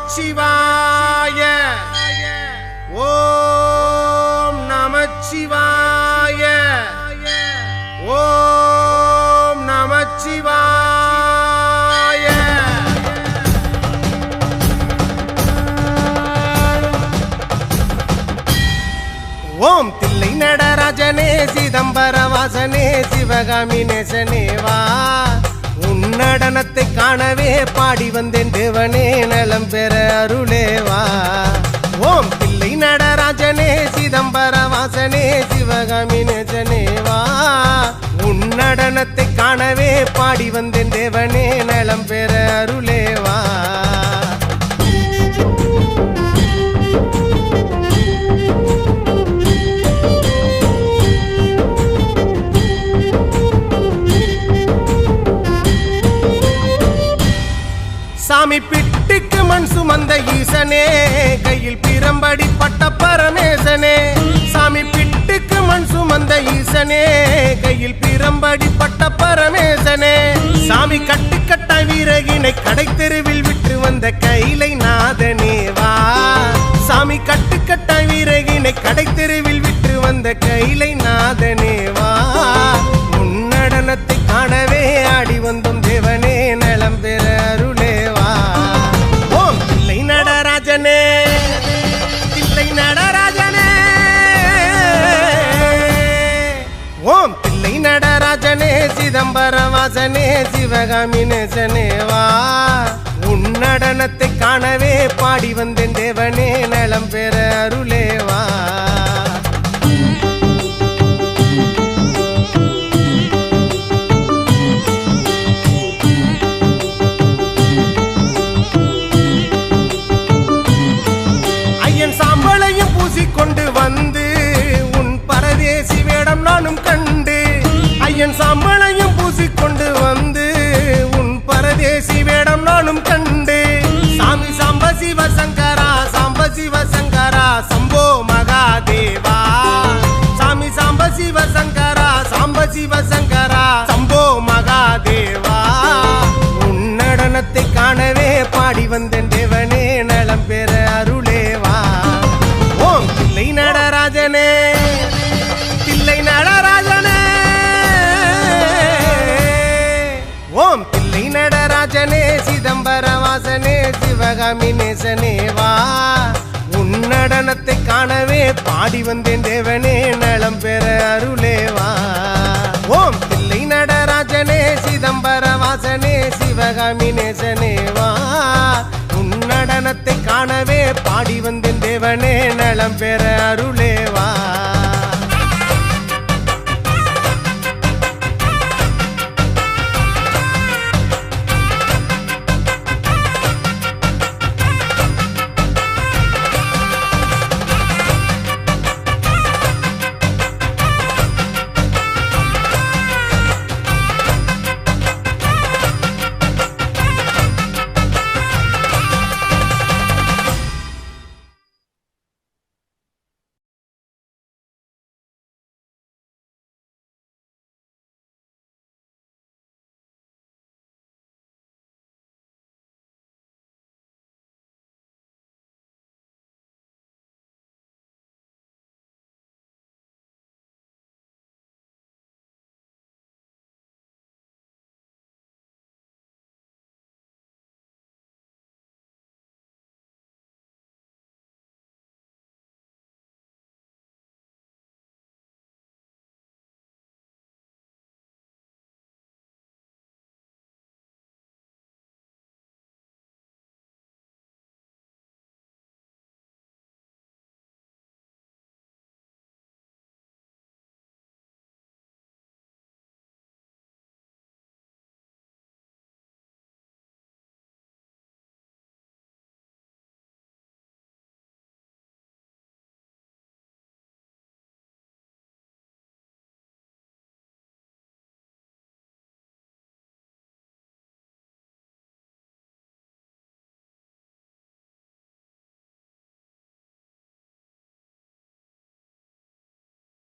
நமச்சிவாய ஓம் நமச்சிவாய ஓம் நமச்சிவாய ஓம் தில்லை நடராஜனே சிதம்பர வாசனே சிவகாமி நேசனே வா உன்னடனத்தை காணவே பாடி வந்தேன் தேவனே நலம் பெற அருளேவா ஓம் தில்லை நடராஜனே சிதம்பர வாசனே சிவகாமி நேசனே வா உன்னடனத்தை காணவே பாடி வந்தேன் தேவனே நலம் பெற அருளேவா சாமி பிட்டுக்கு மண் சுமந்த ஈசனே கையில் பிரம்படி பட்ட பரமேசனே சாமி பிட்டுக்கு மண் சுமந்த ஈசனே கையில் பிரம்படி பட்ட பரமேசனே சாமி கட்டுக்கட்ட வீரகினை கடை தெருவில் விட்டு வந்த கைலை நாதனே வா சாமி கட்டுக்கட்ட வீரகினை கடை தெருவில் விட்டு வந்த கைலை நாதனே வா உன்னடனத்தை காணவே ஆடி வந்தோம் தேவனே நலம் பெற அருளேவா ஓம் தில்லை நடராஜனே தில்லை நடராஜனே ஓம் தில்லை நடராஜனே சிதம்பர வாசனே சிவகாமி நேசனே வா உன்னடனத்தை காணவே பாடி வந்தேன் தேவனே நலம் பெற அருளேவா கொண்டு வந்து உன் பரதேசி வேடம் நானும் கண்டு ஐயன் சாம்பளையும் பூசிக்கொண்டு வந்து உன் பரதேசி வேடம் நானும் கண்டு சாமி சாம்ப சிவசங்கரா சாம்ப சிவசங்கரா சம்போ மகாதேவா சாமி சாம்ப சிவசங்கரா சாம்ப சிவசங்கரா சம்போ மகாதேவா உன்னடனத்தை காணவே பாடி வந்தேன் தேவனே நலம் பெற அருளேவா ஓம் தில்லை நடராஜனே தில்லை நடராஜனே ஓம் தில்லை நடராஜனே சிதம்பர வாசனே சிவகாமி நேசனே வா உன்னடனத்தை காணவே பாடி வந்தேன் தேவனே நலம் பெற அருளேவா ஓம் தில்லை நடராஜனே சிதம்பர வாசனே சிவகாமி நேசனே வா உன்னடனத்தை காணவே பாடி வந்தேன் தேவனே நலம் பெற அருளேவா